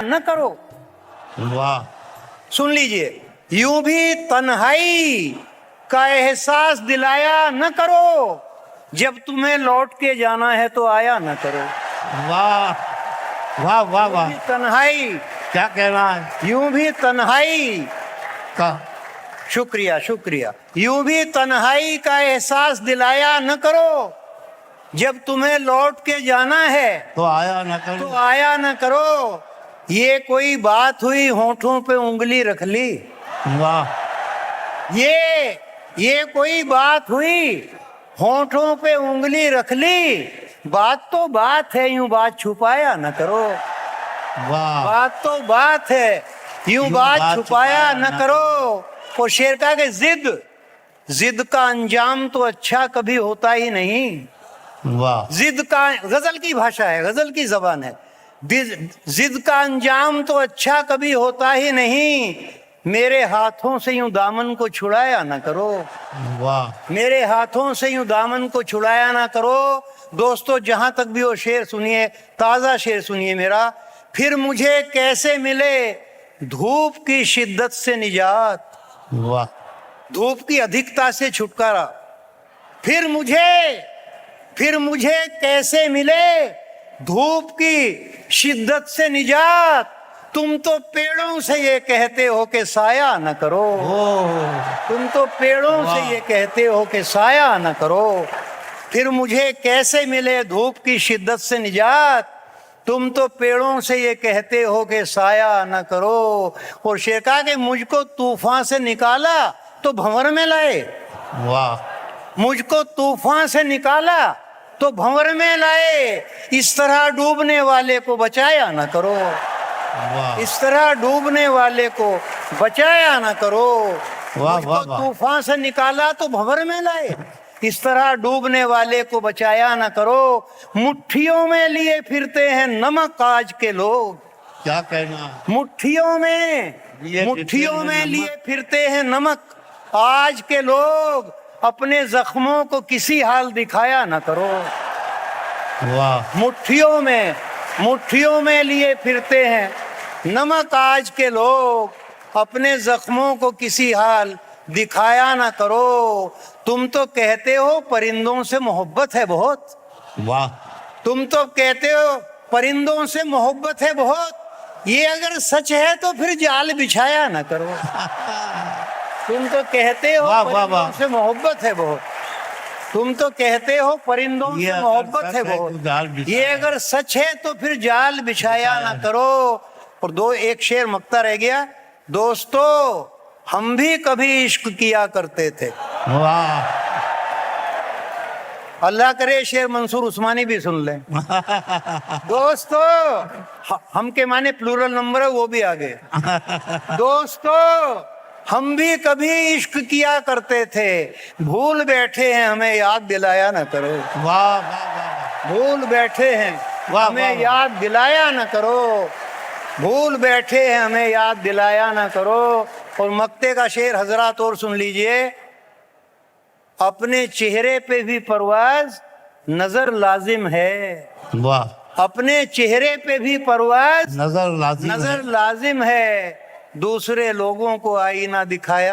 न करो। वाह। सुन लीजिए, यूं भी तन्हाई का एहसास दिलाया न करो, जब तुम्हें लौट के जाना है तो आया न करो। वाह वाह वाह वाह। तन्हाई, क्या कहना है यूं भी तन्हाई का। शुक्रिया शुक्रिया। यूं भी तन्हाई का एहसास दिलाया न करो, जब तुम्हें लौट के जाना है तो आया न तो करो। आया न करो। ये कोई बात हुई होठों पे उंगली रख ली। वाह। ये कोई बात हुई होठों पे उंगली रख ली। बात तो बात है, यूं बात छुपाया न करो। वाह। बात तो बात है, यूं बात छुपाया न करो। और शेर का कि जिद का अंजाम तो अच्छा कभी होता ही नहीं। वाह। जिद का, गजल की भाषा है, गजल की जबान है। जिद का अंजाम तो अच्छा कभी होता ही नहीं। मेरे हाथों से यूं दामन को छुड़ाया ना करो। वाह। मेरे हाथों से यूं दामन को छुड़ाया ना करो। दोस्तों, जहां तक भी वो शेर सुनिए, ताजा शेर सुनिए मेरा। फिर मुझे कैसे मिले धूप की शिद्दत से निजात। वाह। धूप की अधिकता से छुटकारा। फिर मुझे कैसे मिले धूप की शिद्दत से निजात। तुम तो पेड़ों से ये कहते हो कि साया न करो। तुम तो पेड़ों से ये कहते हो कि साया न करो। फिर मुझे कैसे मिले धूप की शिद्दत से निजात। तुम तो पेड़ों से ये कहते हो कि साया न करो। और शेर कहा कि मुझको तूफान से निकाला तो भंवर में लाए। वाह। मुझको तूफान से निकाला तो भंवर में लाए। इस तरह डूबने वाले को बचाया न करो। वाह। इस तरह डूबने वाले को बचाया न करो। वाह वाह मुझको वाह। तूफान से निकाला तो भंवर में लाए। इस तरह डूबने वाले को बचाया न करो। मुट्ठियों में लिए फिरते हैं नमक आज के लोग। क्या कहना। मुट्ठियों में लिए फिरते हैं नमक आज के लोग। अपने जख्मों को किसी हाल दिखाया न करो। वाह। मुट्ठियों में लिए फिरते हैं नमक आज के लोग। अपने जख्मों को किसी हाल दिखाया ना करो। तुम तो कहते हो परिंदों से मोहब्बत है बहुत। वाह। तुम तो कहते हो परिंदों से मोहब्बत है बहुत। ये अगर सच है तो फिर जाल बिछाया ना करो। तुम तो कहते हो परिंदों से मोहब्बत है बहुत। तुम तो कहते हो परिंदों से मोहब्बत है बहुत। ये अगर सच है तो फिर जाल बिछाया ना करो। और एक शेर मक्ता रह गया। दोस्तों, हम भी कभी इश्क किया करते थे। वाह। अल्लाह करे शेर मंसूर उस्मानी भी सुन लें। दोस्तों, हम के माने प्लूरल नंबर है, वो भी आ गए। दोस्तों, हम भी कभी इश्क किया करते थे। भूल बैठे हैं, हमें याद दिलाया ना करो। वाह वाह। भूल बैठे हैं, हमें याद दिलाया ना करो। भूल बैठे हैं, हमें याद दिलाया ना करो। और मक्ते का शेर हजरात और सुन लीजिए। अपने चेहरे पे भी परवाज नजर लाजिम है। वाह। अपने चेहरे पे भी परवाज नजर लाजिम है। दूसरे लोगों को आईना दिखाया